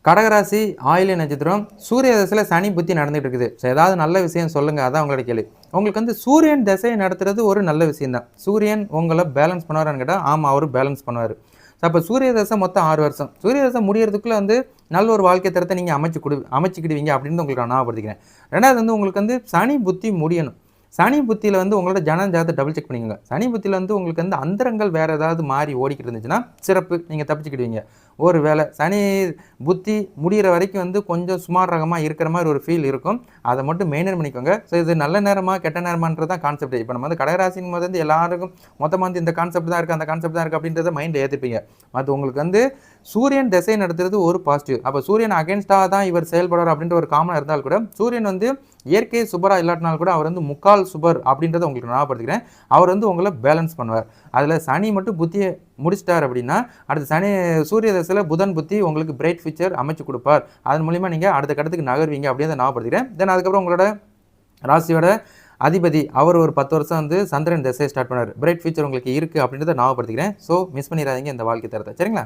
கடகராசி ஆயில்ய நட்சத்திரம் சூரிய தசையில் சனி புத்தி நடந்துகிட்டு இருக்குது. ஸோ ஏதாவது நல்ல விஷயம் சொல்லுங்கள், அதான் உங்களோட கேள்வி. உங்களுக்கு வந்து சூரியன் திசையை நடத்துறது ஒரு நல்ல விஷயம் தான். சூரியன் உங்களை பேலன்ஸ் பண்ணுவாரான்னு கேட்டால் ஆமாம், அவர் பேலன்ஸ் பண்ணுவார். ஸோ அப்போ சூரிய தசை மொத்தம் 6 வருஷம். சூரிய தசை முடியறதுக்குள்ளே வந்து நல்ல ஒரு வாழ்க்கை தரத்தை நீங்கள் அமைச்சிக்கிடுவீங்க அப்படின்னு உங்களுக்கு நான் ஞாபகப்படுத்திக்கிறேன். ரெண்டாவது வந்து உங்களுக்கு வந்து சனி புத்தி முடியணும். சனி புத்தியில் வந்து உங்களோட ஜாதகத்தை டபுள் செக் பண்ணிக்கோங்க. சனி புத்தியில் வந்து உங்களுக்கு வந்து அந்தரங்கள் வேறு ஏதாவது மாறி ஓடிக்கிட்டு இருந்துச்சுன்னா சிறப்பு, நீங்கள் தப்பிச்சுக்கிடுவீங்க. ஒரு வேளை சனி புத்தி முடிகிற வரைக்கும் வந்து கொஞ்சம் சுமார் ரகமாக இருக்கிற மாதிரி ஒரு ஃபீல் இருக்கும். அதை மட்டும் மெயின்டைன் பண்ணிக்கோங்க. ஸோ இது நல்ல நேரமா கெட்ட நேரமான்றது தான் கான்செப்ட். இப்போ நம்ம வந்து கடகராசின் போது வந்து எல்லாருக்கும் மொத்தமாக வந்து இந்த கான்செப்ட் தான் இருக்குது, அந்த கான்செப்ட் தான் இருக்குது அப்படின்றத மைண்டில் ஏற்றுப்பீங்க. அது உங்களுக்கு வந்து சூரியன் திசை நடத்துறது ஒரு பாசிட்டிவ். அப்போ சூரியன் அகேன்ஸ்டாக தான் இவர் செயல்படுவார் அப்படின்ற ஒரு காமனாக இருந்தால் கூட, சூரியன் வந்து இயற்கை சுபராக இல்லாட்டினால் கூட அவர் வந்து முக்கால் சுபர் அப்படின்றத உங்களுக்கு ஞாபகப்படுத்திக்கிறேன். அவர் வந்து உங்களை பேலன்ஸ் பண்ணுவார். அதில் சனி மட்டும் புத்தியை முடிச்சிட்டார் அப்படின்னா, அடுத்து சூரிய தசையில் புதன் புத்தி உங்களுக்கு பிரைட் ஃபியூச்சர் அமைச்சு கொடுப்பார். அதன் மூலிமா நீங்கள் அடுத்த கட்டத்துக்கு நகர்வீங்க அப்படின்னு ஞாபகப்படுத்திக்கிறேன். தென் அதுக்கப்புறம் உங்களோட ராசியோட அதிபதி அவர் ஒரு 10 வருஷம் வந்து சந்திரன் திசையை ஸ்டார்ட் பண்ணார். பிரைட் ஃபியூச்சர் உங்களுக்கு இருக்குது அப்படின்றத ஞாபகப்படுத்திக்கிறேன். ஸோ மிஸ் பண்ணிடாதீங்க இந்த வாழ்க்கை தரத்தை. சரிங்களா?